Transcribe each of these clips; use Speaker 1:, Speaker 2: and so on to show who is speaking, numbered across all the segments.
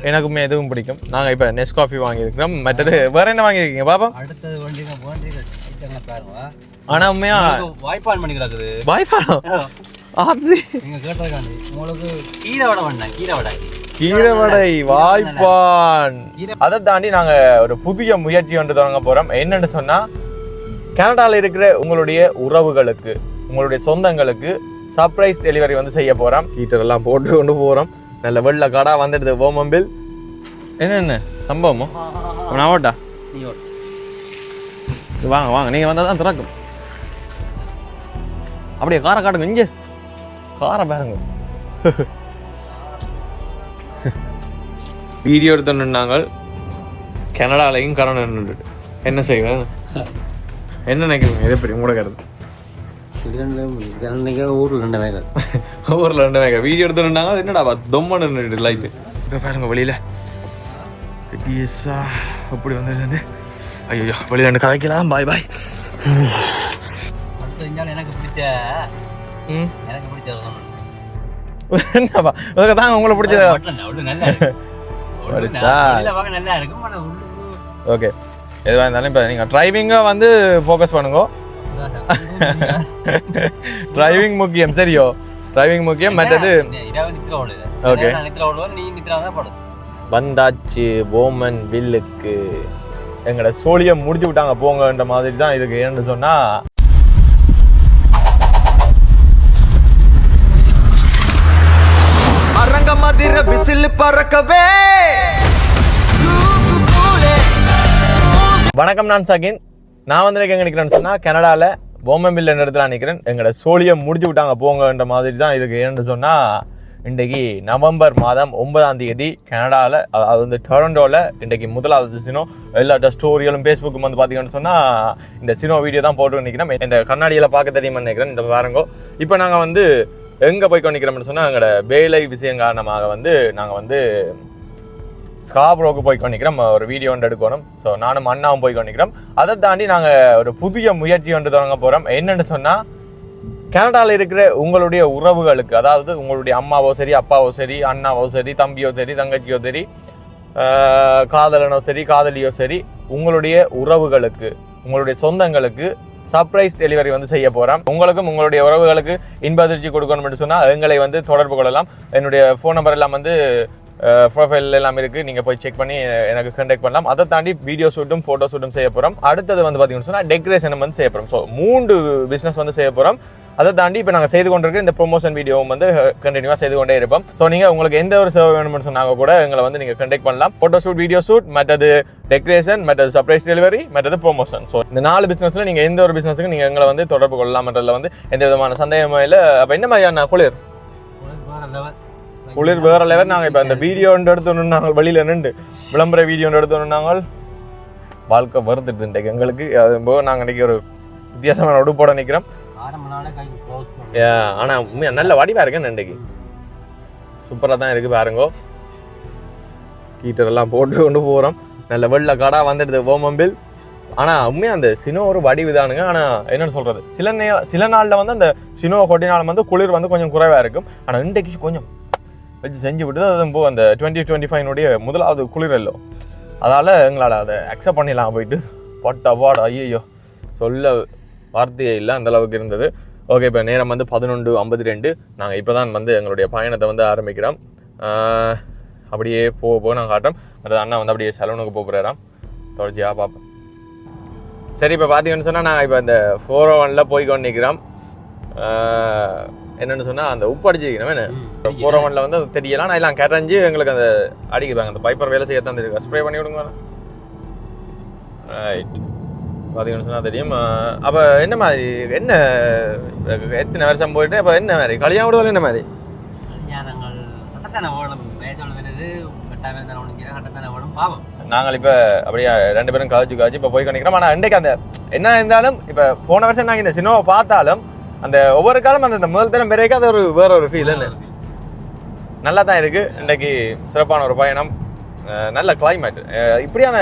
Speaker 1: எனக்குமே எதுவும் பிடிக்கும். நாங்கள் இப்போ நெஸ்காஃபி வாங்கியிருக்கிறோம். மற்றது வேற என்ன வாங்கியிருக்கீங்க பாப்பா?
Speaker 2: அடுத்தது
Speaker 1: ஆனால் உண்மையா
Speaker 2: வாய்ப்பான் பண்ணி கிடக்குது.
Speaker 1: வாய்ப்பானோ அது
Speaker 2: நீங்கள் கேட்டிருக்காங்க உங்களுக்கு கீரை வடை வேண்டாம்.
Speaker 1: கீரை வடை வாய்ப்பான். அதை தாண்டி நாங்கள் ஒரு புதிய முயற்சி ஒன்று தொடங்க போகிறோம். என்னென்னு சொன்னால் கனடாவில் இருக்கிற உங்களுடைய உறவுகளுக்கு உங்களுடைய சொந்தங்களுக்கு சர்ப்ரைஸ் டெலிவரி வந்து செய்ய போகிறோம். ஹீட்டர் எல்லாம் போட்டு கொண்டு போகிறோம். நல்ல வெள்ள கடா வந்துடுது ஓமம்பில். என்ன சம்பவமோ நான் ஓட்டா வாங்க வாங்க நீங்கள் வந்தால் தான் திறக்கும். அப்படியே காரை காட்டுங்க. இங்கே காரை பாருங்க. வீடியோ எடுத்து நின்னாங்க. கனடாலையும் கரண்ட் நின்றுட்டு என்ன செய்வேன் என்ன நினைக்கிறீங்க? எது எப்படி உங்களோட கருத்து?
Speaker 2: ஊரில் 2 மேக
Speaker 1: ஊரில் 2 மேக வீடியோ எடுத்து நின்னாங்க. என்னடா தொம்மன்னு நின்றுட்டு லைட்டு இப்போ பாருங்க வெளியில் அப்படி வந்துட்டு. ஐயோ வெளியில் 2 கதைக்கலாம். பாய் பாய்.
Speaker 2: எனக்கு பிடிச்ச
Speaker 1: என்னப்பா தாங்க உங்களை பிடிச்சது
Speaker 2: நல்லா இருக்கும்.
Speaker 1: ஓகே எதுவாக இருந்தாலும் இப்போ நீங்கள் டிரைவிங்கை வந்து ஃபோக்கஸ் பண்ணுங்க. டிரைவிங் முக்கியம். சரியோ டிரைவிங் முக்கியம். மற்றது ஓகே வந்தாச்சு ஓமன் வில்லுக்கு. எங்களோட சோழியை முடிச்சு விட்டாங்க போங்கன்ற மாதிரி தான் இதுக்கு. ஏன்னு சொன்னா அரங்க மதிர விசில் பறக்கவே. வணக்கம், நான் சகின். நான் வந்து எங்க நிற்கிறேன்னு சொன்னா கனடால போமன்வில் என்ற இடத்துல நிற்கிறேன். எங்களோட சோழியை முடிச்சு விட்டாங்க போங்கன்ற மாதிரி தான் இருக்கு. ஏன்னு சொன்னா இன்றைக்கு நவம்பர் மாதம் 9ஆம் தேதி கனடாவில், அதாவது வந்து டொரண்டோவில் இன்றைக்கு முதலாவது சினோ. எல்லா ஸ்டோரிகளும் ஃபேஸ்புக்கும் வந்து பார்த்தீங்கன்னு சொன்னால் இந்த சினோ வீடியோ தான் போட்டு நிற்கிறோம். இந்த கண்ணாடியில் பார்க்க தெரியுமா நினைக்கிறேன். இந்த பாருங்கோ. இப்போ நாங்கள் வந்து எங்கே போய் கொண்டிருக்கிறோம்னு சொன்னால் எங்களோட வேலை விஷயம் காரணமாக வந்து நாங்கள் வந்து ஸ்காப்ரோக்கு போய் கொண்டிருக்கிறோம். ஒரு வீடியோ ஒன்று எடுக்கணும். ஸோ நானும் அண்ணாவும் போய் கொண்டிருக்கிறோம். அதை தாண்டி நாங்கள் ஒரு புதிய முயற்சி ஒன்று தொடங்க போகிறோம். என்னென்னு சொன்னால் கனடாவில் இருக்கிற உங்களுடைய உறவுகளுக்கு, அதாவது உங்களுடைய அம்மாவோ சரி, அப்பாவோ சரி, அண்ணாவோ சரி, தம்பியோ சரி, தங்கச்சியோ சரி, காதலனோ சரி, காதலியோ சரி, உங்களுடைய உறவுகளுக்கு உங்களுடைய சொந்தங்களுக்கு சர்ப்ரைஸ் டெலிவரி வந்து செய்ய போகிறோம். உங்களுக்கும் உங்களுடைய உறவுகளுக்கு இன்ப அதிர்ச்சி கொடுக்கணும்னு சொன்னால் எங்களை வந்து தொடர்பு கொள்ளலாம். என்னுடைய ஃபோன் நம்பர் எல்லாம் வந்து ப்ரொஃபைல் எல்லாம் இருக்குது. நீங்கள் போய் செக் பண்ணி எனக்கு கான்டாக்ட் பண்ணலாம். அதை தாண்டி வீடியோ ஷூட்டும் ஃபோட்டோ ஷூட்டும் செய்ய போகிறோம். அடுத்தது வந்து பார்த்தீங்கன்னு சொன்னால் டெக்கரேஷனும் வந்து செய்ய போகிறோம். ஸோ 3 பிஸ்னஸ் வந்து செய்ய போகிறோம். அதை தாண்டி இப்போ நாங்கள் செய்து கொண்டிருக்கிற இந்த ப்ரொமோஷன் வீடியோவும் வந்து கண்டினியூவாக செய்து கொண்டே இருப்போம். ஸோ நீங்கள் உங்களுக்கு எந்த ஒரு சேவை வேணும்னு சொன்னாங்க கூட எங்களை வந்து நீங்கள் கான்டாக்ட் பண்ணலாம். ஃபோட்டோ ஷூட், வீடியோ ஷூட், மற்றது டெக்கரேஷன், மற்றது சர்ப்ரைஸ் டெலிவரி, மற்றது ப்ரொமோஷன். ஸோ இந்த 4 பிஸ்னஸில் நீங்கள் எந்த ஒரு பிஸ்னஸுக்கு நீங்கள் எங்களை வந்து தொடர்பு கொள்ளலாம்ன்றதுல வந்து எந்த விதமான சந்தேகமும் இல்லை. அப்போ என்ன மாதிரியான குளிர் வேற லெவல். நாங்கள் இப்போ அந்த வீடியோ எடுத்து நாங்கள் வெளியில் நின்று விளம்பர வீடியோ எடுத்து நாங்கள் வாழ்க்கை வருதுட்டு இன்றைக்கு எங்களுக்கு. அதுபோக நாங்கள் இன்றைக்கி ஒரு வித்தியாசமான உடுப்போட நிற்கிறோம். ஆனால் நல்ல வடிவாக இருக்கேன். இன்றைக்கு சூப்பராக தான் இருக்குது பாருங்கோ. ஹீட்டர் எல்லாம் போட்டு கொண்டு போகிறோம். நல்ல வெள்ள கடா வந்துடுது ஓமம்பில். ஆனால் உண்மையாக அந்த சினோ ஒரு வடிவு தானுங்க. ஆனால் என்னென்னு சொல்கிறது, சில நாளில் வந்து அந்த சினோ கொட்டினாலும் வந்து குளிர் வந்து கொஞ்சம் குறைவாக இருக்கும். ஆனால் இன்றைக்கு கொஞ்சம் வச்சு செஞ்சு விட்டுது. அது போக அந்த 2025 முதலாவது குளிர் இல்லோ, அதால் எங்களால் அதை அக்செப்ட் பண்ணிடலாம். போயிட்டு பட்ட அவார்டு ஐயோ சொல்ல வார்த்தையே இல்லை, அந்தளவுக்கு இருந்தது. ஓகே, இப்போ நேரம் வந்து 11:52. நாங்கள் இப்போ தான் வந்து எங்களுடைய பயணத்தை வந்து ஆரம்பிக்கிறோம். அப்படியே போக நாங்கள் காட்டுறோம். அது அண்ணா வந்து அப்படியே சலூனுக்கு போகிறாராம். தொடர்ச்சியாக பார்ப்போம். சரி, இப்போ பார்த்தீங்கன்னு சொன்னால் நாங்கள் இப்போ இந்த 401 போய் கொண்டு நிற்கிறோம். என்னென்னு சொன்னால் அந்த உப்பு அடிச்சிருக்கணும். என்ன 401 வந்து அது தெரியலாம். நான் எல்லாம் கரைஞ்சி எங்களுக்கு அந்த அடிக்கிறாங்க. அந்த பைப்பர் வேலை செய்ய தான் தெரியும். ஸ்ப்ரே பண்ணி விடுங்க. ரைட், பார்த்தீங்கன்னு சொன்னால் தெரியும். அப்போ என்ன மாதிரி, என்ன எத்தனை வருஷம் போயிட்டு அப்போ என்ன மாதிரி கல்யாணம் விடுவாங்க? என்ன மாதிரி நாங்கள் இப்போ அப்படியே 2 பேரும் காய்ச்சி இப்போ போய் கொண்டிருக்கிறோம். ஆனால் இன்றைக்கு அந்த என்ன இருந்தாலும் இப்போ போன வருஷம் நாங்கள் இந்த சினிமாவை பார்த்தாலும் அந்த ஒவ்வொரு காலம் அந்த முதல் தரம் பிறகு அது வேற ஒரு ஃபீல் இல்லை. நல்லா தான் இருக்குது. இன்றைக்கு சிறப்பான ஒரு பயணம், நல்ல கிளைமேட். இப்படியான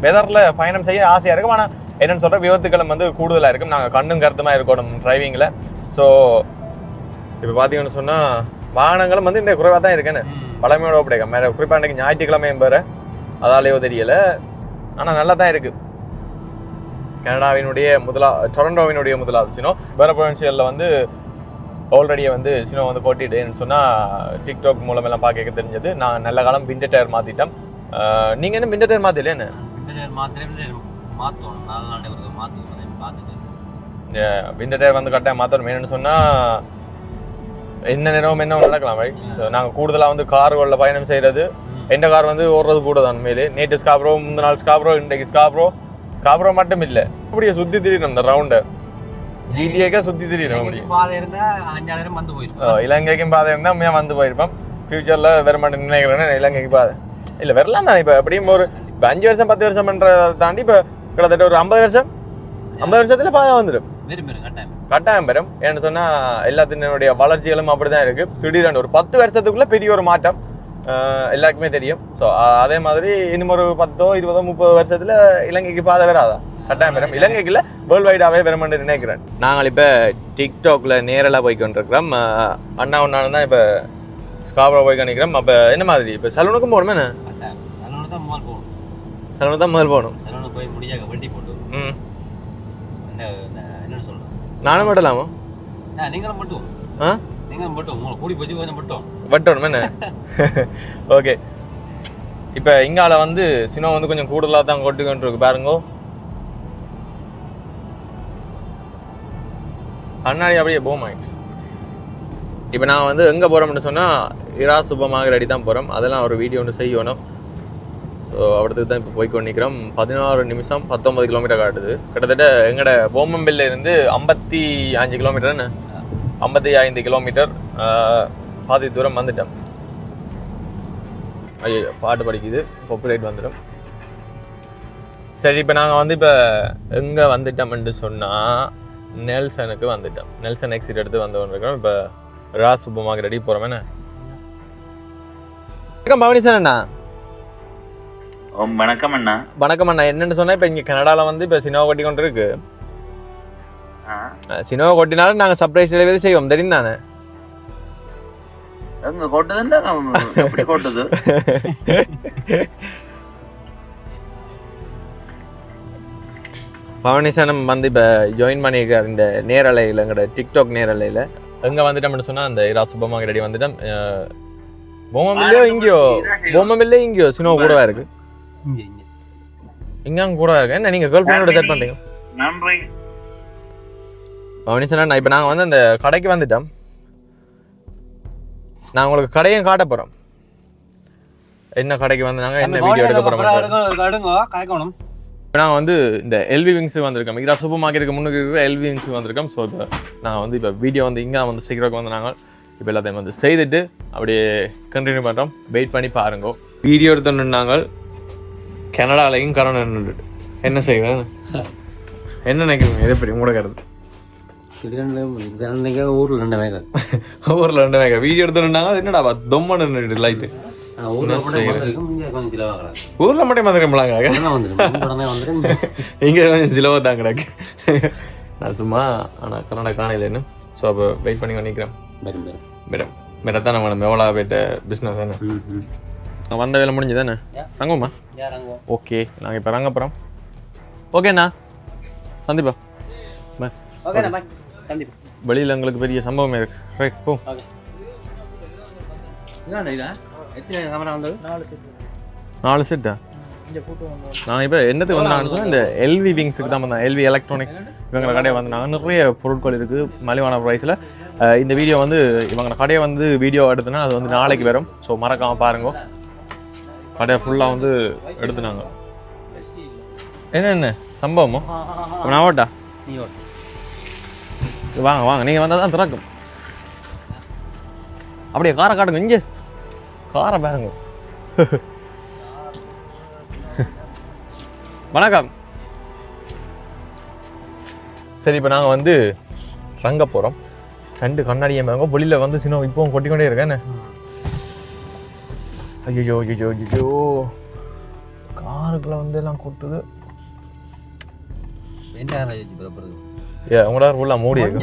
Speaker 1: வெதரில் பயணம் செய்ய ஆசையாக இருக்கும். ஆனால் என்னென்னு சொல்கிற விபத்துக்களும் வந்து கூடுதலாக இருக்கும். நாங்கள் கண்ணும் கருத்துமாக இருக்கணும் டிரைவிங்கில். ஸோ இப்போ பார்த்தீங்கன்னு சொன்னால் வாகனங்களும் வந்து இன்றைக்கு குறைவாக தான் இருக்குன்னு. பழமையோட ஒப்படைக்க மேலே குறிப்பாக இன்றைக்கு ஞாயிற்றுக்கிழமையும் பேர அதாலேயோ தெரியலை. ஆனால் நல்லா தான் இருக்குது. கனடாவினுடைய டொரண்டோவினுடைய முதலாவது சினோ. வேறு ப்ரொவின்சியலில் வந்து ஆல்ரெடியே வந்து சினோ வந்து கொட்டிட்டேன்னு சொன்னால் டிக்டாக் மூலமெல்லாம் பார்க்க தெரிஞ்சது. நான் நல்ல காலம் விண்டர் டயர் மாற்றிட்டேன். நீங்கள் என்ன விண்டர் டயர் மாற்றல? என்ன விண்டர் டயர் வந்து கட்டாயம் மாற்றணும். என்னென்னு சொன்னால் என்ன நேரம் என்ன நடக்கலாம். ரைட். ஸோ நாங்கள் கூடுதலாக வந்து கார்களில் பயணம் செய்கிறது. எந்த கார் வந்து ஓடுறது கூட தான் உண்மையிலே. நேற்று ஸ்காப்ரோ, முந்தின நாள் ஸ்காப்ரோ, இன்றைக்கு ஸ்காப்ரோ மட்டும் இல்லை. அப்படியே சுற்றி திரியிடும் இந்த ரவுண்டை. ஜிடிஏக்கா சுற்றி திரியிடும். அப்படி இலங்கைக்கும் பாதை இருந்தால் உண்மையாக வந்து போயிருப்போம். ஃபியூச்சரில் வேற மாட்டேன் நினைக்கிறேன்னு இலங்கைக்கு பாதை இல்லை வரலாம் தானே. இப்போ எப்படியும் ஒரு 5 வருஷம் 10 வருஷம் பண்ணுறதை தாண்டி இப்போ கிட்டத்தட்ட ஒரு 50 வருஷத்தில் பாதை வந்துடும். கட்டாயம் பெறும். ஏன்னு சொன்னால் எல்லாத்தினுடைய வளர்ச்சிகளும் அப்படி தான் இருக்குது. திடீரென்று ஒரு 10 வருஷத்துக்குள்ளே பெரிய ஒரு மாற்றம் எல்லாருக்குமே தெரியும். ஸோ அதே மாதிரி இன்னும் ஒரு 10 20 30 வருஷத்தில் இலங்கைக்கு பாதை வராதா? கட்டாயம் பெறும். இலங்கைக்கு இல்லை, வேர்ல்டு வைடாகவே வருமென்று நினைக்கிறேன். நாங்கள் இப்போ டிக்டாக்ல நேரெல்லாம் போய்க்கொண்டிருக்கிறோம். அண்ணா ஒன்றாலும் தான் இப்போ ஸ்காப்ரோ போய் கணிக்கிறோம். அப்போ என்ன மாதிரி இப்போ சலூனுக்கும் போகணுமே? என்ன சலூனு தான் முதல் போகணும். நானும் மட்டும்லாமா? வட்டணும் என்ன? ஓகே. இப்போ இங்கால வந்து சினோ வந்து கொஞ்சம் கூடுதலாக தான் கொட்டிக்கொண்டு இருக்கு பாருங்க. கண்ணாடி அப்படியே போமாயிட்டு. இப்போ நான் வந்து எங்கே போகிறோம்னு சொன்னால் இரா சுபமாக ரெடி தான் போகிறோம். அதெல்லாம் ஒரு வீடியோ ஒன்று செய்யணும். ஸோ அடுத்தது தான் இப்போ போய்க்கொண்டு நிற்கிறோம். 16 நிமிஷம் 19 கிலோமீட்டர் காட்டுது. கிட்டத்தட்ட எங்களோட போமம்பில்ல இருந்து 55 கிலோமீட்டர்னு 55 கிலோமீட்டர் பாதி தூரம் வந்துட்டோம். ஐயோ பாட்டு படிக்குது, காப்பிரைட் வந்துடும். சரி, இப்போ நாங்கள் வந்து இப்போ எங்கே வந்துட்டோம்னு சொன்னால் நெல்சனுக்கு வந்துட்டோம். நெல்சன் எக்ஸிட் எடுத்து வந்து கொண்டிருக்கிறோம். இப்போ ரா சுபமாக ரெடி போகிறோம். என்ன வணக்கம் பவனி சார். அண்ணா
Speaker 3: வணக்கம் அண்ணா.
Speaker 1: வணக்கம் அண்ணா. என்னன்னு சொன்னா இப்போ இங்கே கனடாவில் வந்து இப்போ சினோவை கொட்டி கொண்டு இருக்கு. சினோவை கொட்டினாலும் நாங்கள் சர்ப்ரைஸ் டெலிவரி செய்வோம், தெரியும் தானே?
Speaker 3: எப்படி கொட்டுது?
Speaker 1: பவனிசனம் வந்து இப்போ ஜாயின் பண்ணியிருக்கார் இந்த நேரலையில், எங்களோட டிக்டாக் நேரலையில். எங்கே வந்துட்டோம்னு சொன்னால் அந்த இரா சுபமாக ரெடி வந்துட்டோம். போமமில்லையோ இங்கேயோ சினோ கூடவா இருக்கு. இங்க கூட இருக்கு. என்ன நீங்க கேர்ள் ஃப்ரெண்டோட செட் பண்றீங்க? நன்றி பவனி சார். இப்போ நாங்கள் வந்து அந்த கடைக்கு வந்துட்டோம். நான் உங்களுக்கு கடையும் காட்ட போறோம். என்ன கடைக்கு வந்து நாங்கள் என்ன வீடியோ எடுக்க போறோம். நாங்கள் வந்து இந்த எல்வி விங்ஸுக்கு வந்திருக்கோம். இரா சூப்பர் மார்க்கெட்டுக்கு முன்னுக்கு இருக்கிற எல்வி விங்ஸுக்கு வந்திருக்கோம். ஸோ இப்போ நாங்கள் வந்து இப்போ வீடியோ வந்து இங்கே வந்து சீக்கிரம் வந்து நாங்கள் இப்போ எல்லாத்தையும் வந்து செய்துட்டு அப்படியே கண்டினியூ பண்ணுறோம். வெயிட் பண்ணி பாருங்க. வீடியோ எடுத்தோன்னு நாங்கள் கனடாலையும் கரோனா என்ன செய்வேன் என்ன நினைக்கிறீங்க? எது எப்படி உங்களோட கருத்து?
Speaker 2: ஊரில் 2 மேகா
Speaker 1: ஊரில் 2 மேகா வீடியோ எடுத்தோன்னாங்க. என்னடா தொம்மன்னு லைட்டு ஊரில் மட்டும் வந்துருக்கலாங்க. இங்கே கொஞ்சம் சிலவா தான் கிடக்கு. நான் சும்மா ஆனால் கனடா காணையிலன்னு. ஸோ அப்போ வெயிட் பண்ணி நினைக்கிறேன். தான் நம்ம எவ்வளோ போயிட்ட பிஸ்னஸ் தானே. நான் வந்த வேலை முடிஞ்சு தானே ரங்கம்மா? ஓகே, நாங்கள் இப்போ ரங்க போகிறோம். ஓகேண்ணா, சந்திப்பா. வெளியில் எங்களுக்கு பெரிய சம்பவமே இருக்கு. ரைட் போ. 4 செட்டா? நான் இப்போ என்னத்துக்கு வந்தாங்கன்னு சொன்னால் இந்த எல்வி விங்ஸுக்கு தான் வந்தேன். எல்வி எலக்ட்ரானிக் இவங்க கடையை வந்து நாங்கள் நிறைய பொருட்கள் இருக்குது மலிவான ப்ரைஸில். இந்த வீடியோ வந்து இவங்க கடையை வந்து வீடியோ எடுத்துனா அது வந்து நாளைக்கு வரும். ஸோ மறக்காமல் பாருங்க. கடையை ஃபுல்லாக வந்து எடுத்துனாங்க. என்ன சம்பவமோ? நான் ஓட்டா வாங்க வாங்க, நீங்கள் வந்தால் தான் திறக்கும். அப்படியே காரை காட்டுங்க. இங்கே காரை பாருங்க. வணக்கம். சரி, இப்போ நாங்கள் வந்து ரங்க போகிறோம். 2 கண்ணாடியை பாருங்க. வெளியில் வந்து சின்ன இப்போவும் கொட்டிக்கொண்டே இருக்கேன்னு. ஐயோ ஐயோ ஐயோ, காருக்குள்ள வந்து எல்லாம் கொட்டுது. உங்களோட ஃபுல்லாக மூடி இருக்கு.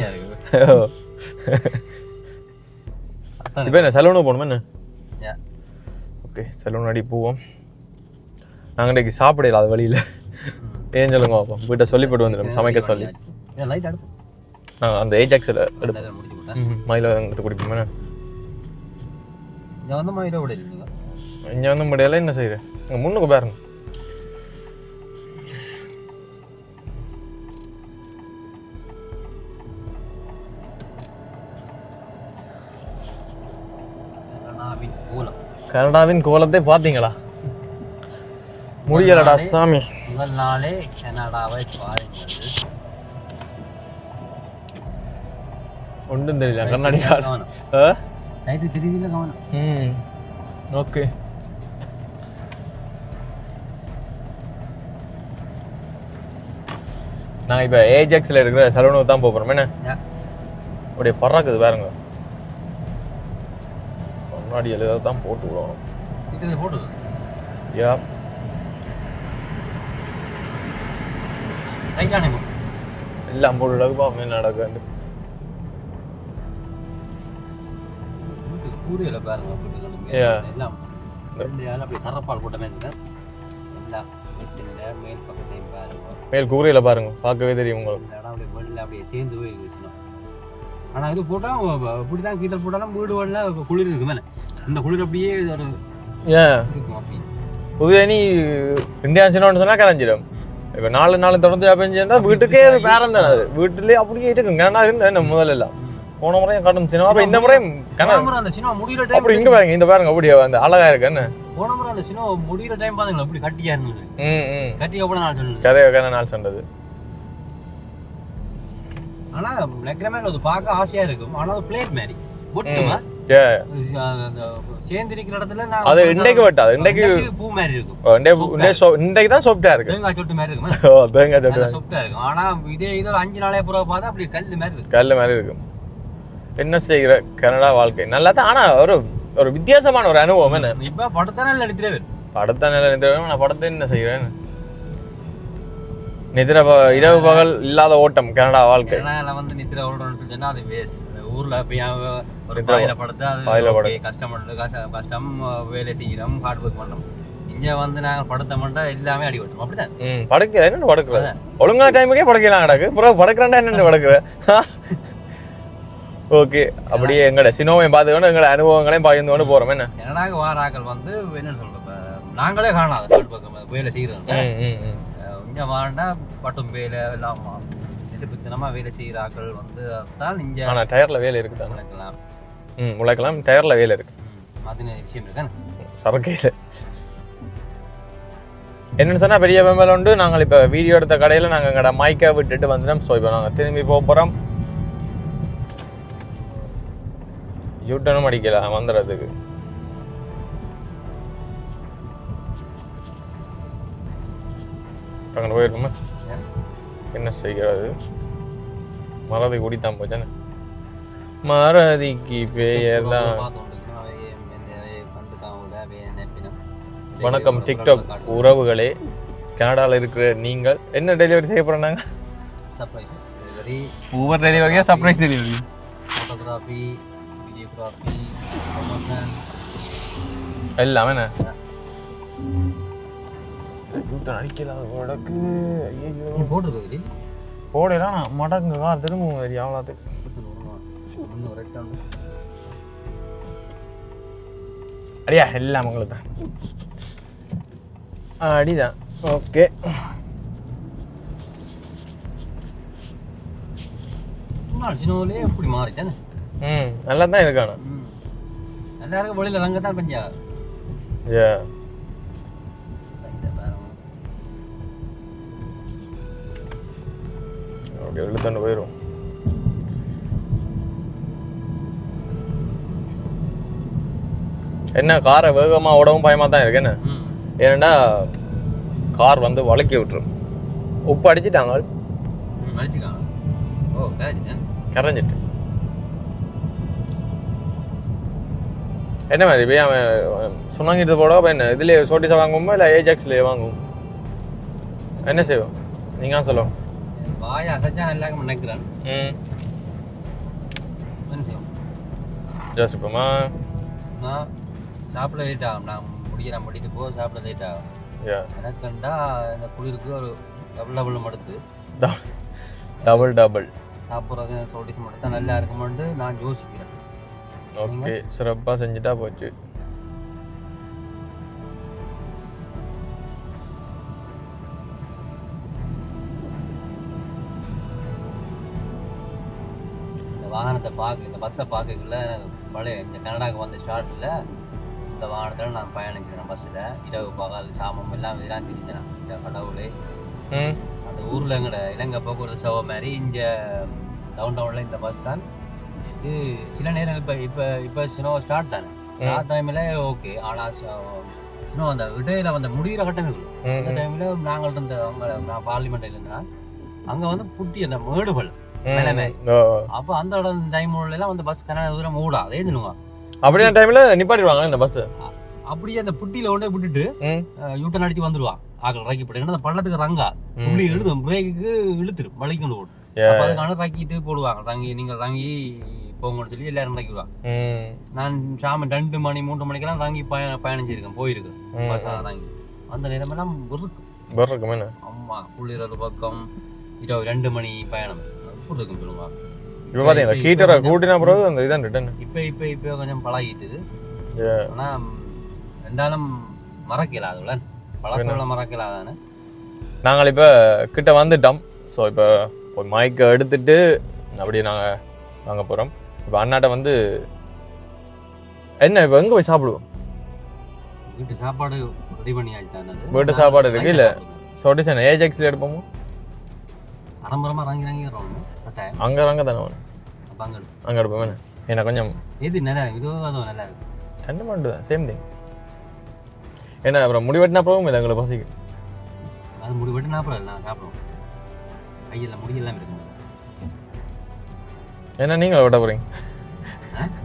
Speaker 1: இப்போ என்ன சலூனுக்கு போகணுமா? என்ன ஓகே சலூன் அடி போவோம். நாங்கள் இன்றைக்கி சாப்பிடல அது வழியில். ஏன் சொல்லுங்க பார்ப்போம். வீட்டை சொல்லி போட்டு வந்துடும் சமைக்க சொல்லி.
Speaker 2: லைட் அடுப்பு
Speaker 1: அந்த ஏஜாக்ஸில் எடுப்போம்.
Speaker 2: முடிச்சு விட்டேன்.
Speaker 1: மயில எடுத்து குடிப்போம்.
Speaker 2: இங்கே வந்து மயில விட இல்லைங்க.
Speaker 1: இங்கே வந்து முடியல என்ன செய்கிறேன் முன்னுக்கு பாருங்க. கனடாவின் கோலத்தை பார்த்தீங்களா? முடியலடா சாமி.
Speaker 2: முதல் நாளே கனடாவை பாருங்கள்.
Speaker 1: ஒன்றும் தெரியல கண்ணாடி
Speaker 2: சைட்டு தெரியுதுல கவனம்.
Speaker 1: ஓகே நான் இப்போ ஏஜெக்ஸில் இருக்கிற சலூனுக்கு தான் போகிறோம். என்ன அப்படியே பறக்குது பாருங்க. முன்னாடி எழுத தான் போட்டு விடணும்.
Speaker 2: இதில் போட்டுது
Speaker 1: யா
Speaker 2: சைட்டானே
Speaker 1: எல்லாம் போட்டு நடக்குப்பா. மேல் நடக்கு
Speaker 2: கூறியில பாருங்க. எல்லாம் அப்படி தரப்பால் போட்டமே எல்லாம் மேல் பக்கத்தையும் பாருங்க.
Speaker 1: மேல் கூரையில் பாருங்க பார்க்கவே தெரியும் உங்களுக்கு.
Speaker 2: இந்த இடம் அப்படியே வெளில அப்படியே சேர்ந்து போய் வச்சுக்கணும். ஆனால் இது போட்டால் இப்படி தான் கீட்டல் போட்டாலும் வீடு வரல குளிர் இருக்கு மேலே. இந்த குளிர் அப்படியே ஒரு
Speaker 1: ஏன்
Speaker 2: இருக்கும். அப்படி
Speaker 1: புதுவே நீ இந்தியன் சின்னோன்னு சொன்னால் கரைஞ்சிடும். இப்போ 4 நாள் தொடர்ந்து பெஞ்சுன்னா வீட்டுக்கே பேரம் தானே. அது வீட்டுலேயே அப்படியே இருக்கும். கனடா இருந்து என்ன முதல்ல எல்லாம் போன முறையும் காட்டும் சினிமா. அப்போ இந்த முறையும்
Speaker 2: அந்த சினிமா முடிகிற டைம்
Speaker 1: அப்படி இங்கே பாருங்க. இந்த பாருங்க அப்படியே அந்த அழகா இருக்கு. என்ன
Speaker 2: போன முறை அந்த சினிமா முடிகிற டைம் பாருங்களா அப்படி கட்டியா இருந்தது. கட்டி எவ்வளோ நாள் சொன்னது
Speaker 1: கரையான நாள் சொன்னது.
Speaker 2: ஆனால் நெக்ரமேல அது பார்க்க ஆசையா இருக்கும். ஆனால் அது பிளேட் மாதிரி ஒட்டுமா சேர்ந்து இருக்கிற இடத்துல
Speaker 1: அது இன்றைக்கு வெட்டாது. இன்றைக்கு
Speaker 2: பூ மாதிரி இருக்கும்.
Speaker 1: இன்றைக்கு தான் சாஃப்டா இருக்கு.
Speaker 2: தேங்காய் சொட்டு மாதிரி இருக்கும்.
Speaker 1: தேங்காய் சொட்டு
Speaker 2: சாஃப்டா இருக்கும். ஆனா இதே இது 5 நாளே புறவை பார்த்தா அப்படி கல்லு மாதிரி இருக்கும்.
Speaker 1: கல்லு மாதிரி இருக்கும். என்ன செய்கிற கனடா வாழ்க்கை நல்லா தான். ஆனா ஒரு வித்தியாசமான ஒரு அனுபவம். என்ன
Speaker 2: இப்ப படத்தானே எடுத்துட்டு
Speaker 1: படத்தை நல்லா நிறுத்த. நான் படத்தை என்ன செய்கிறேன் நிதிர இரவு பகல் இல்லாத ஓட்டம் கனடா வாழ்க்கை.
Speaker 2: கனடால வந்து நிதிர ஓடுறோம்னு சொன்னா அது வேஸ்ட். ஊர்ல போய் ஒரு பாயில படுத்து அது கஷ்டம் வேலை செய்கிறோம் ஹார்ட் ஒர்க் பண்றோம். இங்க வந்து நாங்க படுத்த மாட்டோம் எல்லாமே அடி ஓட்டும். அப்படிதான்
Speaker 1: படுக்க என்ன படுக்கிறது ஒழுங்கா டைமுக்கே படுக்கலாம் கிடக்கு. அப்புறம் படுக்கிறாண்டா என்ன படுக்கிற. ஓகே அப்படியே எங்கட சினோவையும் பார்த்துக்கணும் எங்களோட அனுபவங்களையும் பகிர்ந்து கொண்டு போறோம். என்ன கனடாக்கு
Speaker 2: வாராக்கள் வந்து என்ன சொல்றோம் நாங்களே காணாது ஹார்ட் ஒர்க் வேலை செய்யறோம். இங்க வாண்டா பட்டும் வேலை எல்லாம் நம்ம வேலை செய்யற ஆட்கள் வந்து தான் இங்க.
Speaker 1: ஆனா டயர்ல வேலை இருக்கு.
Speaker 2: உழைக்கலாம்.
Speaker 1: உழைக்கலாம். டயர்ல வேலை இருக்கு.
Speaker 2: மாதிரி விஷயம் இருக்கா
Speaker 1: சரக்கையில என்னன்னு சொன்னா பெரிய வேலை உண்டு. நாங்கள் இப்ப வீடியோ எடுத்த கடையில நாங்க எங்கட மைக்கை விட்டுட்டு வந்துட்டோம். ஸோ இப்போ நாங்க திரும்பி போக போறோம். யூட்டனும் அடிக்கலாம் வந்துடுறதுக்கு. அங்கே போயிருக்கோமா என்ன செய்கிறது. மறதி குடித்தான் போச்சானே. மறதிக்கு பெயர் தான். வணக்கம் டிக்டாக் உறவுகளே. கனடாவில் இருக்கிற நீங்கள் என்ன டெலிவரி செய்ய போகிறோம்? நாங்கள்
Speaker 2: சர்ப்ரைஸ் டெலிவரி.
Speaker 1: ஒவ்வொரு டெலிவரியாக surprise delivery.
Speaker 2: Photography, videography, promotion
Speaker 1: எல்லாமே என்ன அடிக்கலாத உடக்கு. ஐயோ
Speaker 2: போட்டுருக்கு
Speaker 1: போடலாம் மடங்கு கார் திரும்பவும் சரி அவ்வளோத்துக்கு. அடியா எல்லாம் உங்களுக்கு தான் அடிதான். ஓகே
Speaker 2: சின்னோலே எப்படி மாறிச்சானே.
Speaker 1: நல்லா தான் இருக்கானு.
Speaker 2: எல்லாருக்கும் வெளியில் ரங்க தான் பஞ்சா.
Speaker 1: ஏ அப்படி எழுத்தாண்டு போயிடும். என்ன காரை வேகமாக ஓடவும் பயமாக தான் இருக்கு. என்ன ஏன்னா கார் வந்து வளக்கி விட்டுரும். உப்பு அடிச்சுட்டாங்க. கரைஞ்சிட்டு என்ன மாதிரி போய் அவன் சொன்னாங்கிட்டு போட என்ன இதுலேயே சோட்டிஸை வாங்குவோமா இல்லை ஏஜாக்ஸ்லேயே வாங்குவோம்? என்ன செய்வோம் நீங்கள் சொல்லுவோம்.
Speaker 2: வாய் அசைச்சா எல்லாருக்கும் நினைக்கிறான். என்ன செய்வோம்
Speaker 1: யோசிப்போமா?
Speaker 2: நான் சாப்பிட லேட் ஆகும். நான் முடிய நான் முடிட்டு போக சாப்பிட லேட் ஆகும். எனக்குண்டா இந்த குளிருக்கு ஒரு டபுள் மடுத்து
Speaker 1: டபுள்
Speaker 2: சாப்பிட்றது சோடிஸ் மட்டும் தான் நல்லா இருக்குமான்னு நான் யோசிக்கிறேன்.
Speaker 1: ஓகே, சிறப்பாக செஞ்சுட்டா போச்சு.
Speaker 2: இந்த வாகனத்தை பார்க்க, இந்த பஸ்ஸை பார்க்கக்குள்ள பழைய இந்த கனடாவுக்கு வந்த ஸ்டார்ட்டில் இந்த வாகனத்தில் நான் பயணிக்கிறேன். பஸ்ஸில் இரவு பகல் சாமம் எல்லாம் இதெல்லாம் திரிஞ்சேன். இந்த கடவுளே, அந்த ஊரில் எங்கட இலங்கை போக்குவரத்து சேவை மாதிரி இங்கே டவுன் டவுனில் இந்த பஸ் தான். இது சில நேரம் இப்போ ஸ்னோ ஸ்டார்ட் தானே, ஸ்டார்ட் டைமில் ஓகே. ஆனால் ஸ்னோ அந்த இடையில வந்து முடிகிற கட்டமே இருக்கும். அந்த டைமில் நாங்கள் இருந்த நான் பார்லிமெண்ட்டில் இருந்தேன். அங்கே வந்து புட்டி அந்த மேடுபல் நிலைமை. அப்போ அந்த டைம் எல்லாம் வந்து பஸ் கனடா தூரம் ஓடா அதே நின்னுவாங்க.
Speaker 1: அப்படியே டைம்ல நிப்பாட்டிடுவாங்க இந்த பஸ்.
Speaker 2: அப்படியே அந்த புட்டியில கொண்டே விட்டுட்டு யூட்டன் அடிச்சு வந்துருவான். ஆக்கள் ரக்கி போட்டு அந்த பள்ளத்துக்கு ரங்கா புள்ளி எழுதும் பிரேக்கு இழுத்துரும் வலிக்கு கொண்டு போடும். அதுக்கான ரக்கிட்டு போடுவாங்க. ரங்கி நீங்கள் ரங்கி போங்கன்னு சொல்லி எல்லாரும் ரக்கிடுவாங்க. நான் சாமி 2 மணி 3 மணிக்கெல்லாம் ரங்கி பயணிச்சிருக்கேன், போயிருக்கேன் ரங்கி. அந்த நேரமெல்லாம் இருக்கும். ஆமா, குளிர் பக்கம் 2 மணி பயணம் எப்படி இருக்கும் சொல்லுவாங்க.
Speaker 1: இப்போ பாத்தீங்களா கீட்டரை கூட்டினா பிறகு அந்த இதான் ரிட்டர்ன்.
Speaker 2: இப்போ கொஞ்சம் பழகிட்டுது. ஆனா ரெண்டாலும் மறக்கல, அதுல பழசோட மறக்கல. தானே
Speaker 1: நாங்கள் இப்போ கிட்ட வந்துட்டோம். ஸோ இப்போ ஒரு மைக்கை எடுத்துட்டு அப்படியே நாங்கள் வாங்க போகிறோம். இப்போ அண்ணாட்ட வந்து என்ன இப்போ எங்கே போய் சாப்பிடுவோம்?
Speaker 2: வீட்டு சாப்பாடு ரெடி பண்ணியாச்சு தானே.
Speaker 1: வீட்டு சாப்பாடு இருக்கு இல்லை சொடிச்சேன் ஏஜெக்ஸில் எடுப்போமோ?
Speaker 2: அரம்பரமாக ரங்கி
Speaker 1: அங்கே ரங்க தானே அங்கே எடுப்போம். வேணும் ஏன்னா கொஞ்சம்
Speaker 2: எது நல்லா இருக்கு, இதுவும் அதுவும் நல்லா இருக்கு.
Speaker 1: ரெண்டு மாண்டு தான் சேம் திங். ஏன்னா அப்புறம் முடி வெட்டினா போகும் இல்லை எங்களை பசிக்கு.
Speaker 2: அது முடி வெட்டினா அப்புறம் நான் சாப்பிடுவோம். கையில் முடி எல்லாம் இருக்கு.
Speaker 1: ஏன்னா நீங்கள் வெட்ட போகிறீங்க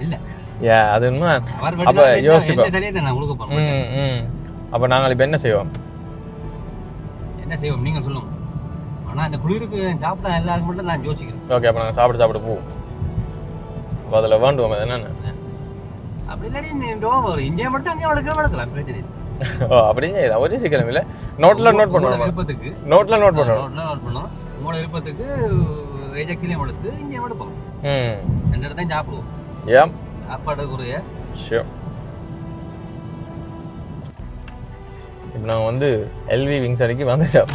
Speaker 2: இல்லை?
Speaker 1: ஏ அது இன்னும் அப்போ யோசிப்போம். அப்போ நாங்கள் இப்போ என்ன செய்வோம்
Speaker 2: நீங்கள் சொல்லுங்க. ஆனால் இந்த குளிருக்கு சாப்பிட எல்லாருக்கும் மட்டும் நான் யோசிக்கிறேன்.
Speaker 1: ஓகே, அப்போ நாங்கள் சாப்பிட போவோம். அப்போ அதில் வேண்டுவோம் அது என்னென்ன
Speaker 2: அப்படி இல்லாட்டி இந்தியா மட்டும் அங்கே வளர்க்கலாம் பிரச்சனை.
Speaker 1: ஓ அப்படிங்க ஒரே சீக்கிரம் இல்லை. நோட்டில் நோட் பண்ணுவோம்.
Speaker 2: விருப்பத்துக்கு
Speaker 1: நோட்டில் நோட் பண்ணுவோம்.
Speaker 2: நோட் பண்ணுவோம். உங்களோட விருப்பத்துக்கு ஏஜெக்ஸிலையும் எடுத்து இங்கேயும் எடுப்போம். 2 இடத்தையும் சாப்பிடுவோம்.
Speaker 1: ஏன்
Speaker 2: சாப்பாடு குறைய
Speaker 1: ஷியோர். இப்போ நாங்கள் வந்து எல்வி விங்ஸ் அடிக்கி வந்துட்டோம்.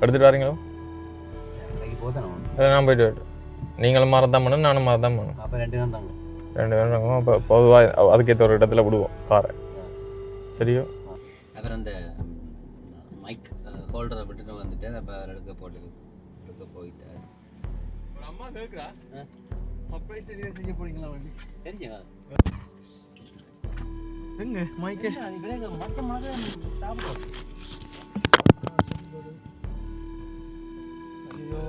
Speaker 1: எடுத்துகிட்டு வரீங்களோ? நான் போயிட்டு வரட்டும். நீங்களும் மாறதான் பண்ணணும், நானும் மாறதான் பண்ணணும்.
Speaker 2: அப்போ 2 பேரும் தாங்க.
Speaker 1: 2 பேரும் தாங்க. அப்போ பொதுவாக அதுக்கேற்ற ஒரு இடத்துல விடுவோம் காரை. சரியோ?
Speaker 2: அப்புறம் அந்த மைக் ஹோல்டரை விட்டுட்டு வந்துட்டேன். அப்போ எடுக்க போயிட்டேன்.
Speaker 4: அம்மா கேட்குறா சர்ப்ரைஸ் டெலிவரி செய்ய போறீங்களா? வண்டி
Speaker 2: தெரியுங்க
Speaker 4: எங்க மைக்கு
Speaker 2: மற்ற மாதிரி சாப்பிடுவோம். ஐயோ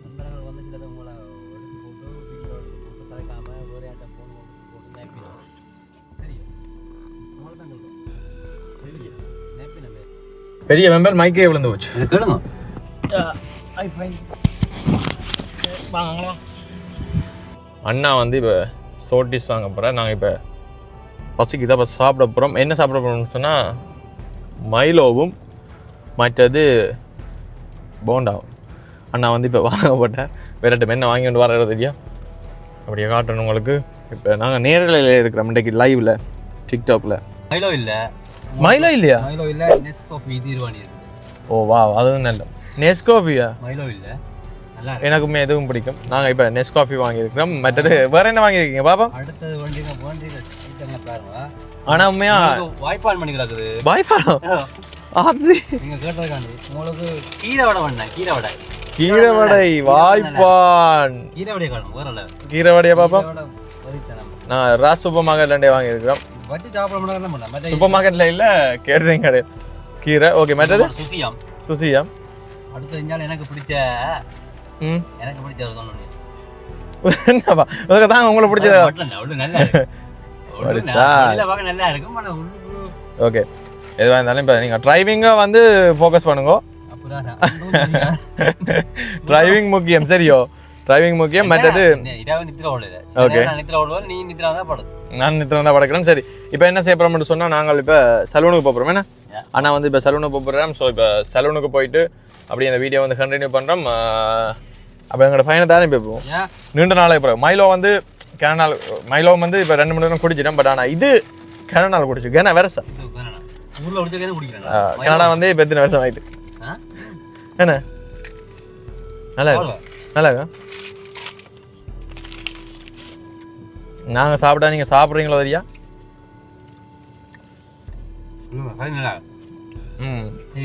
Speaker 2: நண்பர்கள் வந்து சிலதை உங்களை எடுத்து போட்டு வீடியோ எடுத்து போட்டு கலைக்காம ஒரே ஆட்ட ஃபோன் போட்டு நேப்பினோம். தெரியும் உங்களுக்கு தான் சொல்கிறோம். நேப்பினமே
Speaker 1: பெரிய மெம்பர் மைக்கே விழுந்து போச்சு.
Speaker 2: இது கேளுங்க.
Speaker 1: அண்ணா வந்து இப்போ சோட்டிஸ் வாங்க போகிறேன். நாங்கள் இப்போ பசிக்கு தான் இப்போ சாப்பிட போகிறோம். என்ன சாப்பிட போகிறோம்னு சொன்னால் மைலோவும் மற்றது போண்டாவும். அண்ணா வந்து இப்போ வாங்க போட்டேன். வேறட்டும் என்ன வாங்கி கொண்டு வர தெரியா அப்படியே காட்டணும் உங்களுக்கு. இப்போ நாங்கள் நேரில் இருக்கிறோம் இன்றைக்கு லைவில் டிக்டாக்ல.
Speaker 2: மைலோ இல்லை.
Speaker 1: மைலோ இல்லையா?
Speaker 2: மைலோ இல்லை. நெஸ்காஃபி தீர்வாணி இருக்குது.
Speaker 1: ஓ வா, அதுவும் நல்ல நெஸ்காஃபியா?
Speaker 2: மைலோ இல்லை. நல்லா
Speaker 1: எனக்குமே எதுவும் பிடிக்கும். நாங்கள் இப்போ நெஸ்காஃபி வாங்கியிருக்கிறோம். மற்றது வேற என்ன வாங்கியிருக்கீங்க பாப்பா?
Speaker 2: அடுத்தது வண்டிங்க பாருங்க.
Speaker 1: ஆனால் உண்மையா
Speaker 2: வாய்ப்பான் பண்ணி கிடக்குது.
Speaker 1: வாய்ப்பானா? அது
Speaker 2: நீங்கள் கேட்டதுக்காண்டி உங்களுக்கு கீரை வடை பண்ணேன்.
Speaker 1: கீரை வடை வாய்ப்பான்.
Speaker 2: கீரை வடையை காணும் வேற
Speaker 1: கீரை வடையா பாப்பா? நான் ராஜ் சூப்பர் மார்க்கெட்லேருந்தே வாங்கியிருக்கிறோம்.
Speaker 2: வட்டி சாப்பிட முடியாது.
Speaker 1: சூப்பர் மார்க்கெட்டில் இல்லை, கேட்டரிங் கடை கீரை. ஓகே, மற்றது சுசியாம்.
Speaker 2: அடுத்து எனக்கு பிடிச்ச
Speaker 1: என்னப்பா தான் உங்களுக்கு பிடிச்சது?
Speaker 2: நல்லா இருக்கும்.
Speaker 1: ஓகே, எதுவாக இருந்தாலும் இப்போ நீங்கள் டிரைவிங்கை வந்து ஃபோக்கஸ் பண்ணுங்க. டிரைவிங் முக்கியம். சரியோ? டிரைவிங் முக்கியம். மற்றது
Speaker 2: இரவு நித்திர ஓடல.
Speaker 1: Okay.
Speaker 2: நான் நித்திர ஓடுவேன், நீ நித்திர தான் படு.
Speaker 1: நான் நித்திரம் தான் படுக்கிறேன். சரி, இப்போ என்ன செய்ய போகிறோம்னு சொன்னால் நாங்கள் இப்போ சலூனுக்கு போகிறோம். என்ன ஆனால் வந்து இப்போ சலூனுக்கு போகிறோம். ஸோ இப்போ சலூனுக்கு போயிட்டு அப்படியே அந்த வீடியோ வந்து கண்டினியூ பண்ணுறோம். அப்போ எங்களோட ஃபைனை தானே போய்ப்போம். நீண்ட நாளைக்கு போகிறோம். மைலோ வந்து கேனால் மைலோ வந்து இப்போ 2 மணி நேரம் குடிச்சிட்டேன். பட் ஆனால் இது கனடால குடிச்சு கேனா வேறசா
Speaker 2: ஊர்ல குடிச்சதே குடிக்கிறேன்.
Speaker 1: கனடா வந்து இப்போ எத்தனை வருஷம் ஆயிட்டு என்ன நல்லா இருக்கு நல்லா இருக்கா? நாங்கள் சாப்பிட்டா நீங்கள் சாப்பிட்றீங்களோ தெரியா?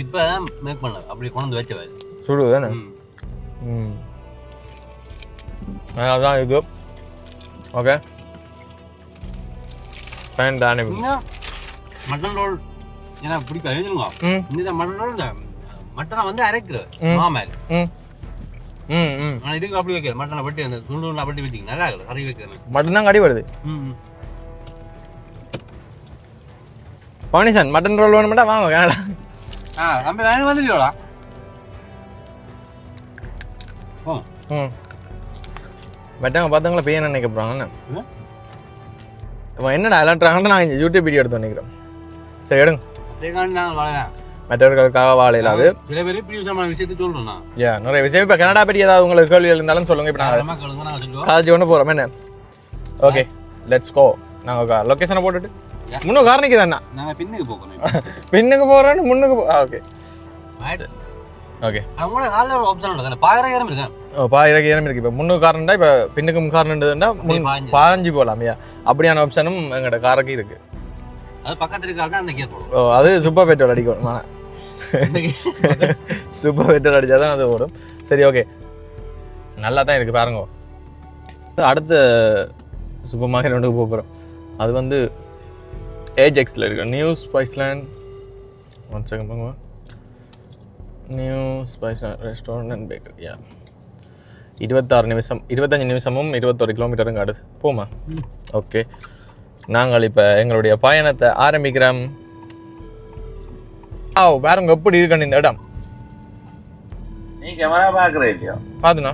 Speaker 2: இப்போ மேக் பண்ணல, அப்படி கொண்டு வச்ச வேலை
Speaker 1: சுடுது தானே. அதுதான் இது. ஓகே ஃபைன் தானே.
Speaker 2: மட்டன் ரோல் எனக்கு பிடிக்கும். எழுதுங்க இந்த மட்டன் ரோல், இந்த மட்டனை வந்து அரைக்கிறது மாமேல். ஆனால் இதுக்கு அப்படி வைக்கிறேன். மட்டனை பட்டி அந்த துண்டு அப்படி வச்சிங்க நல்லா இருக்குது. கறி வைக்கிறேன்.
Speaker 1: மட்டன் தான் கடி வருது. பவனிசன் மட்டன் ரோல் வேணுமெண்டா வாங்க கனடா.
Speaker 2: நம்ம வேணும் வந்துடுவோடா.
Speaker 1: பட் பார்த்தவங்களா பையன் நினைக்க போகிறாங்கண்ணா. என்னடா விளாட்றாங்கன்னு நாங்கள் இங்கே யூடியூப் வீடியோ எடுத்து நினைக்கிறோம். சரி எடுங்க.
Speaker 2: நாங்கள் வாழலாம்,
Speaker 1: மற்றவர்களுக்காக வாழ இல்லாது
Speaker 2: சில பேர் பிரியோசமான விஷயத்தை சொல்கிறோம்.
Speaker 1: நிறைய விஷயம். இப்போ கனடா பற்றி ஏதாவது உங்களுக்கு கேள்வி இருந்தாலும் சொல்லுங்கள். இப்போ நாங்கள் காலேஜ் ஒன்று போகிறோம். என்ன ஓகே லெட்ஸ் கோ. நாங்கள் லொக்கேஷனை போட்டுட்டு முன்னுக்கு காரணிக்கு தானே
Speaker 2: நாங்கள் பின்னுக்கு போகணும்.
Speaker 1: பின்னுக்கு போகிறோன்னு முன்னுக்கு ஓகே ஓகே.
Speaker 2: அவங்களோட காலையில் ஒரு ஆப்ஷன் இருக்குது. பாயிரம் இருக்கேன்.
Speaker 1: பாயிரம் இருக்குது. இப்போ முன்னுக்கு காரணம்டா, இப்போ பின்னுக்கும் காரணம்ன்றதுன்னா பாஞ்சு போகலாம். அப்படியான ஆப்ஷனும் எங்களோட காருக்கு இருக்குது.
Speaker 2: அது பக்கத்தில் இருக்கிறால் தான் அந்த கியர் போடும்.
Speaker 1: அது சூப்பர் பெட்ரோல் அடிக்கணும். ஆனால் சூப்பர் பெட்ரோல் அடித்தா தான் அது ஓடும். சரி ஓகே நல்லா தான் இருக்குது பாருங்க. அடுத்த சூப்பர் மார்க்கெட் ஒன்றுக்கு போகிறோம். அது வந்து ஏஜெக்ஸில் இருக்கு. New Spiceland. 1 செகண்ட் போங்க. New Spiceland restaurant and bakery. 26 நிமிஷம் 25 நிமிஷமும் 21 கிலோமீட்டரும் காடுது. போமா ஓகே. நாங்கள் இப்போ எங்களுடைய பயணத்தை ஆரம்பிக்கிறோம். பாருங்க எப்படி இருக்கணும் இந்த இடம்.
Speaker 3: நீ கேமரா பாக்குற இல்லையோ?
Speaker 1: பாத்துனா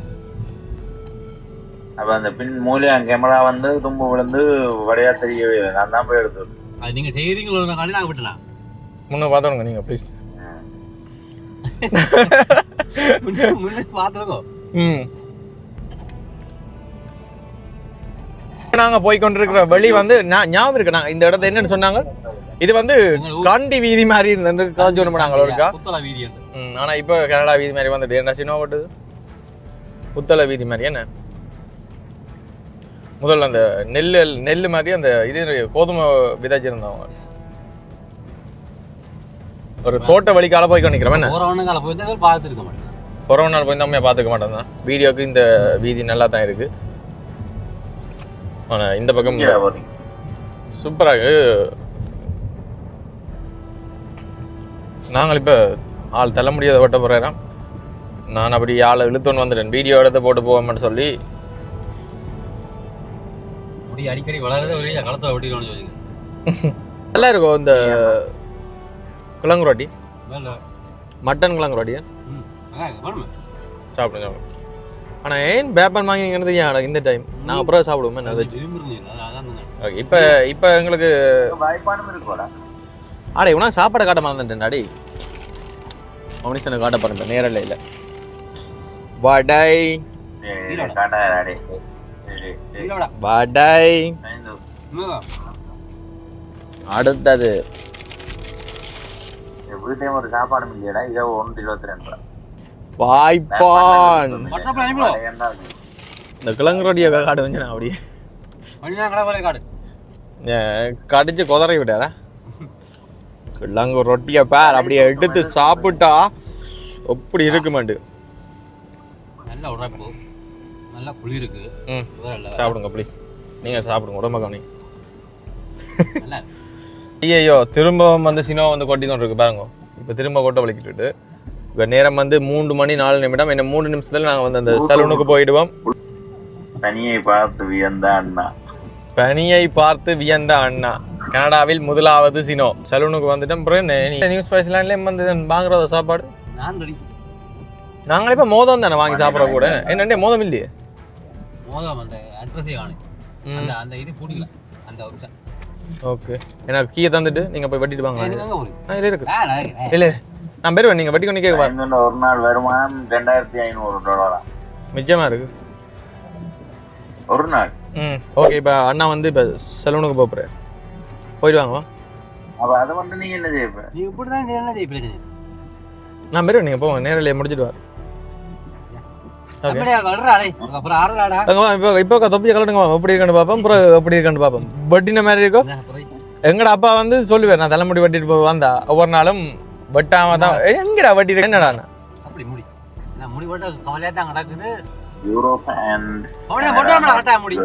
Speaker 3: அப்ப அந்த பின் மூலையா கேமரா வந்து தும்பு விழுந்து வடையா தெரியவே இல்லை. நான் தான் போய் எடுத்து.
Speaker 2: அது நீங்க செய்யறீங்களோ நாங்க விட்டுனா
Speaker 1: முன்ன பாத்துங்க நீங்க ப்ளீஸ்.
Speaker 2: முன்ன பாத்துங்க.
Speaker 1: நாங்க போய் கொண்டிருக்கிற வழி வந்து ஞாபகம் இருக்கு. நாங்க இந்த இடத்த என்னன்னு சொன்னாங்க, இது வந்து காண்டி வீதி மாதிரி இருந்து காஞ்சி ஒன்று பண்ணாங்களோ இருக்கா
Speaker 2: புத்தள வீதி.
Speaker 1: ஆனா இப்போ கனடா வீதி மாதிரி வந்துட்டு என்ன சின்ன ஓட்டுது புத்தள வீதி மாதிரி. என்ன முதல்ல அந்த நெல்லு மாதிரி அந்த இது கோதுமை விதைச்சிருந்தவங்க ஒரு தோட்ட வழிக்கால போய் நிற்கிறோம். என்ன
Speaker 2: கொரோனால போய் பார்த்துருக்க மாட்டேன்.
Speaker 1: கொரோனா போய் தான் பார்த்துக்க மாட்டேன் தான். வீடியோக்கு இந்த வீதி நல்லா தான் இருக்கு. ஆனால் இந்த பக்கம் சூப்பராக. நாங்கள் இப்போ ஆள் தள்ள முடியாத ஓட்ட போகிறேன். நான் அப்படி ஆளை இழுத்தோன்னு வந்துட்டேன். வீடியோ எடுத்து போட்டு போவோம்னு சொல்லி
Speaker 2: அடிக்கடி வளர்றத ஒரே களத்தை ஓட்டிடுவோம்னு சொல்லிங்க.
Speaker 1: நல்லா இருக்கும் இந்த குழங்கு ரொட்டி, மட்டன் குழங்கு ரொட்டி சாப்பிடுங்க. ஆனால் ஏன் பேப்பன் வாங்கிங்கிறது ஏன் இந்த டைம் நாங்கள் அப்புறம் சாப்பிடுவோமே நல்லா வச்சு. ஓகே இப்போ எங்களுக்கு ஆடே உனக்கு சாப்பாடை காட்ட மறந்துட்டேன். அடி அவனிசனை காட்ட பாருங்க நேரில் இல்லை. வடை வடை. அடுத்தது
Speaker 3: ஒரு சாப்பாடு இல்லையடா. இதை 1.22
Speaker 1: வாய்ப்பான். இந்த கிழங்கு ரொட்டியை காடு வந்து நான் அப்படியே கடிச்சு குதறி விட்டாரா. கிழங்கு ரொட்டியை பேர் அப்படியே எடுத்து சாப்பிட்டா எப்படி இருக்கு மாட்டு.
Speaker 2: நல்ல உரைப்பு, நல்ல புளி இருக்கு.
Speaker 1: சாப்பிடுங்க ப்ளீஸ். நீங்கள் சாப்பிடுங்க உடம்பு கவனி. ஐயோ திரும்ப வந்து சினோ வந்து கொட்டி கொண்டு இருக்கு பாருங்க. இப்போ திரும்ப கொட்டை வலிக்கிட்டு இப்போ நேரம் வந்து 3 மணி 4 நிமிடம். என்ன 3 நிமிஷத்துல நாங்கள் வந்து அந்த சலூனுக்கு போயிடுவோம்.
Speaker 3: பனியை பார்த்து வியந்த அண்ணா.
Speaker 1: பனியை பார்த்து வியந்த அண்ணா. கனடாவில் முதலாவது சினோ. சலூனுக்கு வந்துட்டோம். நியூ ஸ்பைஸ்லேண்ட்லேயும் வந்து வாங்குறத சாப்பாடு நாங்கள் இப்போ மோதம் தானே வாங்கி சாப்பிட கூட. என்னண்டே மோதம் இல்லையே.
Speaker 2: மோதம் அந்த அட்ரஸே காணு அந்த அந்த இது பிடிக்கல அந்த ஒரு
Speaker 1: ஓகே எனக்கு கீயை தந்துட்டு நீங்கள் போய் வட்டிட்டு வாங்க
Speaker 2: எங்க போறீங்க?
Speaker 1: இல்லை இருக்கு இல்லை நான் பெறுவேன் நீங்கள் வட்டி கொண்டு கேட்க
Speaker 3: இன்னும் ஒரு நாள் வருமானம் $2,500
Speaker 1: மிச்சமாக இருக்கு
Speaker 3: ஒரு நாள்.
Speaker 1: ஓகே இப்போ அண்ணா வந்து இப்போ சலூனுக்கு போகிறேன் போயிட்டு வாங்க
Speaker 3: அப்ப அதை மட்டும் நீங்க என்ன செய்ய?
Speaker 2: நீ இப்படிதான் என்ன செய்ய பிரச்சனை
Speaker 1: நான் பெறுவேன் நீங்கள் போங்க நேரில் முடிச்சுட்டு வா
Speaker 2: அப்படியே வர்றா டேய் அப்புறம் ஆறலாடா
Speaker 1: இப்போ தொப்பியை கலட்டுங்க எப்படி இருக்கான்னு பார்ப்போம் அப்புறம் எப்படி இருக்கான்னு பார்ப்போம் வட்டின மாதிரி இருக்கும் எங்கட அப்பா வந்து சொல்லுவேன் நான் தலைமுடி வெட்டிட்டு வந்தா ஒவ்வொரு நாளும் வெட்டாம தான் எங்கடா வட்டி என்னடா
Speaker 2: அப்படி முடி நான் முடி போட்டு கவலையா தான் நடக்குது
Speaker 3: யூரோப் அண்ட்
Speaker 2: அவனே போடாம கட்டா முடி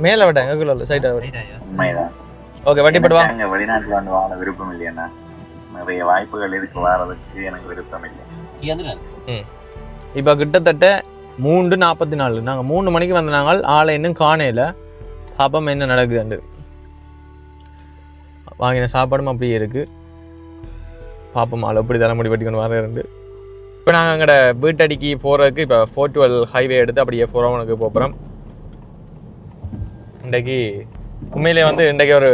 Speaker 1: மேல வெட்டேன் எங்கக்குள்ள சைடா
Speaker 3: உண்மைதான்.
Speaker 1: ஓகே வட்டி போடுவா
Speaker 3: அங்க வெளிநாட்டுல வந்து வாழ விருப்பம் இல்லையா? நிறைய வாய்ப்புகள் இருக்கு, வாழறதுக்கு எனக்கு விருப்பம் இல்லை.
Speaker 1: இப்போ கிட்டத்தட்ட 3:44 நாங்கள் 3 மணிக்கு வந்த நாங்கள் ஆளை இன்னும் காணையில் பாப்பம் என்ன நடக்குதுண்டு வாங்கின சாப்பாடும் அப்படியே இருக்குது பாப்பம் ஆள் எப்படி தலைமுடி வெட்டிக்கொண்டு வரேன்ண்டு இப்போ நாங்கள் எங்களோட வீட்டடிக்கு போகிறதுக்கு இப்போ 412 ஹைவே எடுத்து அப்படியே போகிறவனுக்கு போகிறோம். இன்றைக்கு உண்மையிலே வந்து இன்றைக்கு ஒரு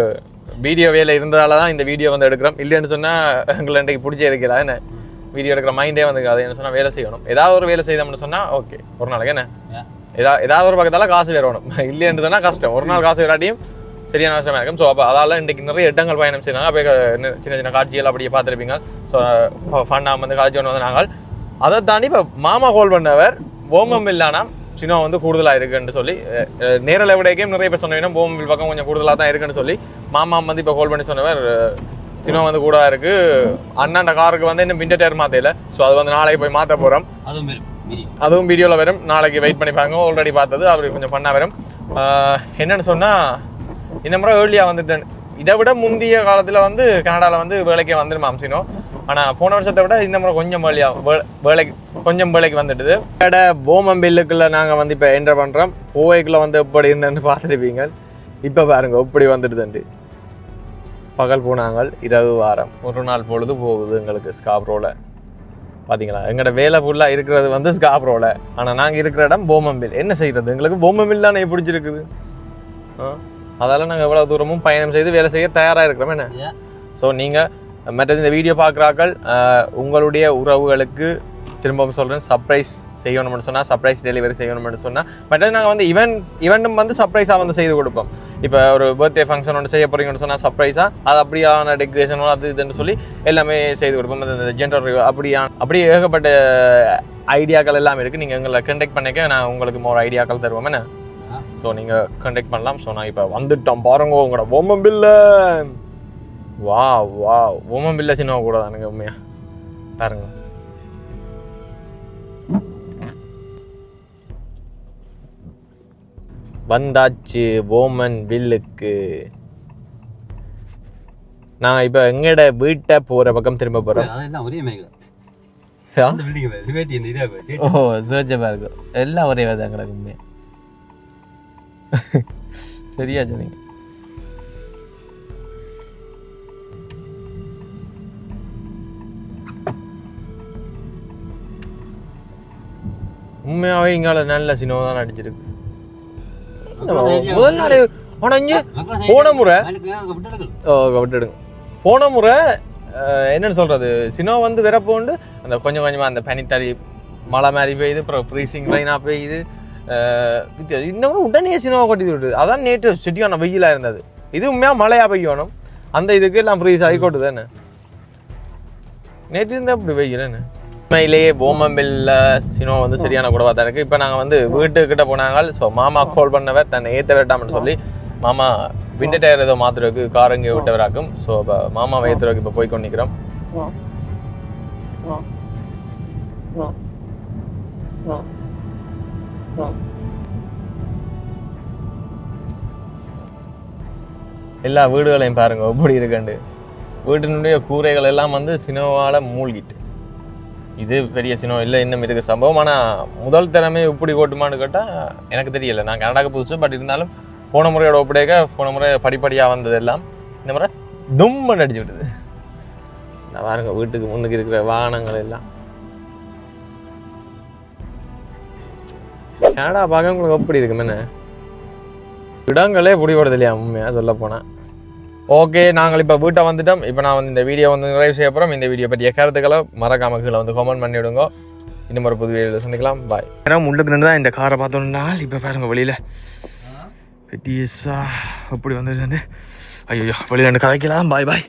Speaker 1: வீடியோ வேலை இருந்ததால தான் இந்த வீடியோ வந்து எடுக்கிறோம். இல்லைன்னு சொன்னால் எங்களை இன்றைக்கு பிடிச்சே இருக்கலாம் என்ன வீடியோ எடுக்கிற மைண்டே வந்து அதை என்ன சொன்னால் வேலை செய்யணும். ஏதாவது ஒரு வேலை செய்தோம்னு சொன்னால் ஓகே ஒரு நாளைக்கு என்ன ஏதாவது ஒரு பக்கத்தால் காசு வேறணும். இல்லைன்னு சொன்னால் கஷ்டம். ஒரு நாள் காசு வேறாட்டியும் சரியான கஷ்டமாக இருக்கும். ஸோ அப்போ அதால் இன்றைக்கு நிறைய இடங்கள் பயணம் செய்யறாங்க. அப்போ சின்ன சின்ன காட்சிகள் அப்படியே பார்த்துருப்பீங்க. ஸோ ஃபன்னாக வந்து காட்சி ஒன்று வந்து நாங்கள் அதை தாண்டி இப்போ மாமா கால் பண்ணவர் ஓமம்பில்லானா சினிமா வந்து கூடுதலாக இருக்குன்னு சொல்லி நேரில் விடைக்கும் நிறைய பேர் சொன்னீங்கன்னா ஓமம்பில் பக்கம் கொஞ்சம் கூடுதலாக தான் இருக்குன்னு சொல்லி மாமா வந்து இப்போ கால் பண்ணி சொன்னவர் சினிமா வந்து கூட இருக்கு அண்ணாண்ட காருக்கு வந்து இன்னும் விண்டர் டயர் மாற்றல. ஸோ அது வந்து நாளைக்கு போய் மாற்ற போகிறோம். அதுவும் வீடியோவில் வரும். நாளைக்கு வெயிட் பண்ணி பாருங்க. ஆல்ரெடி பார்த்தது அப்படி கொஞ்சம் பண்ணா வரும். என்னன்னு சொன்னால் இந்த முறை ஏர்லியாக வந்துட்டேன். இதை விட முந்தைய காலத்தில் வந்து கனடாவில் வந்து வேலைக்கே வந்துருமாம் சினோ. ஆனால் போன வருஷத்தை விட இந்த முறை கொஞ்சம் வேலைக்கு வந்துட்டுது. கடை ஓமம்பில்லுக்குள்ள நாங்கள் வந்து இப்போ என்டர் பண்ணுறோம். போவைக்குள்ளே வந்து எப்படி இருந்தேன்னு பார்த்துருப்பீங்க. இப்போ பாருங்க எப்படி வந்துடுதுண்டு. பகல் போனாங்கள், இரவு வாரம், ஒரு நாள் பொழுது போகுது எங்களுக்கு ஸ்காப்ரோவில். பார்த்தீங்களா எங்களோட வேலை ஃபுல்லாக இருக்கிறது வந்து ஸ்காப்ரோவில். ஆனால் நாங்கள் இருக்கிற இடம் ஓமம்பில். என்ன செய்கிறது எங்களுக்கு ஓமம்பில் தானே பிடிச்சிருக்குது. அதால் நாங்கள் எவ்வளோ தூரமும் பயணம் செய்து வேலை செய்ய தயாராக இருக்கிறோம் என்ன. ஸோ நீங்கள் மற்றது இந்த வீடியோ பார்க்குறாக்கள் உங்களுடைய உறவுகளுக்கு திரும்பவும் சொல்கிறேன் சர்ப்ரைஸ் செய்யணும்னு சொன்னால் சர்ப்ரைஸ் டெலிவரி செய்யணும்னு சொன்னால் மற்றது நாங்கள் வந்து ஈவெண்ட்டும் வந்து சர்ப்ரைஸாக வந்து செய்து கொடுப்போம். இப்போ ஒரு பர்த்டே ஃபங்க்ஷன் ஒன்று செய்ய போகிறீங்கன்னு சொன்னால் சர்ப்ரைஸாக அது அப்படியான டெக்கரேஷனோ அது இதுன்னு சொல்லி எல்லாமே செய்து கொடுப்போம். இந்த ஜென்டர் அப்படியே ஏகப்பட்ட ஐடியாக்கள் எல்லாமே இருக்குது. நீங்கள் எங்களை கண்டெக்ட் பண்ணிக்க நான் உங்களுக்கு மோர் ஐடியாக்கள் தருவோம் என்ன. ஸோ நீங்கள் கண்டெக்ட் பண்ணலாம். ஸோ நான் இப்போ வந்துட்டோம் பாருங்க உங்களோட ஓமம்பில்ல. வா ஓமம்பில்ல சினிமா கூட தானுங்க உண்மையா பாருங்க. வந்தாச்சு ஓமன் வில்லுக்கு. நான் இப்போ எங்கட வீட்டை போற பக்கம் திரும்ப போறேன். ஓ சோஜமா இருக்கும் எல்லாம் ஒரே தான் கிடக்கு உண்மையா. சரியா சொன்னீங்க. உண்மையாவே இங்கால நல்ல சினிமா தான் நடிச்சிருக்கு. முதல் நாள் போன முறை போன முறை என்னன்னு சொல்றது சினிமா வந்து வரப்போண்டு அந்த கொஞ்சம் கொஞ்சமா அந்த பனித்தறி மழை மாதிரி பெய்யுது, அப்புறம் ஃப்ரீசிங் லைனா பெய்யுது. இந்த முறை உடனே சினிமா கொட்டி விட்டுது. அதான் நேற்று செட்டியான வெயிலா இருந்தது. இது உண்மையா மழையா பெய்யணும். அந்த இதுக்கு எல்லாம் ஃப்ரீஸ் ஆகி கொட்டுது என்ன. நேற்று இருந்தா அப்படி வெயில் என்ன. உண்மையிலேயே ஓமம்பில்ல சினிமா வந்து சரியான கூடவா தான் இருக்குது. இப்போ நாங்கள் வந்து வீட்டுக்கிட்ட போனாங்க. ஸோ மாமா கால் பண்ணவர் தன்னை ஏற்ற வேண்டாம்னு சொல்லி மாமா விண்டர் டயர் ஏதோ மாத்துறதுக்கு கார் இங்கே விட்டவராக்கும். ஸோ இப்போ மாமாவை ஏற்றுறதுக்கு இப்போ போய் கொண்டிருக்கிறோம். எல்லா வீடுகளையும் பாருங்க எப்படி இருக்குண்டு. வீட்டினுடைய கூரைகள் எல்லாம் வந்து சினிமாவால் மூழ்கிட்டு. இது பெரிய சினிமா இல்லை இன்னும் இருக்குது சம்பவம். ஆனால் முதல் திறமை இப்படி ஓட்டுமான்னு கேட்டால் எனக்கு தெரியலை. நான் கனடாக்கு புதுசு. பட் இருந்தாலும் போன முறையோட ஒப்படைக்க போன முறை படிப்படியாக வந்தது எல்லாம் இந்த முறை தும்மன் அடிச்சு விடுது. நான் பாருங்க வீட்டுக்கு முன்னுக்கு இருக்கிற வாகனங்கள் எல்லாம் கனடா பார்க்க உங்களுக்கு எப்படி இருக்கும் என்ன இடங்களே பிடிபடுது இல்லையா உண்மையாக சொல்ல போனால். ஓகே, நாங்கள் இப்போ வீட்டை வந்துட்டோம். இப்போ நான் வந்து இந்த வீடியோ வந்து நிறைவு செய்ய போகிறோம். இந்த வீடியோ பற்றிய கருத்துக்களை மறக்காம கீழே வந்து கமெண்ட் பண்ணி விடுங்க. இன்னும் ஒரு புது வீடியோவில் சந்திக்கலாம். பாய். நேரம் உள்ளுக்கு நின்று தான் இந்த காரை பார்த்தோம்னா இப்போ பாருங்க வெளியில் பெட்டியஸா அப்படி வந்துட்டு ஐயோ வெளியில் ரெண்டு கதைக்கலாம். பாய் பாய்.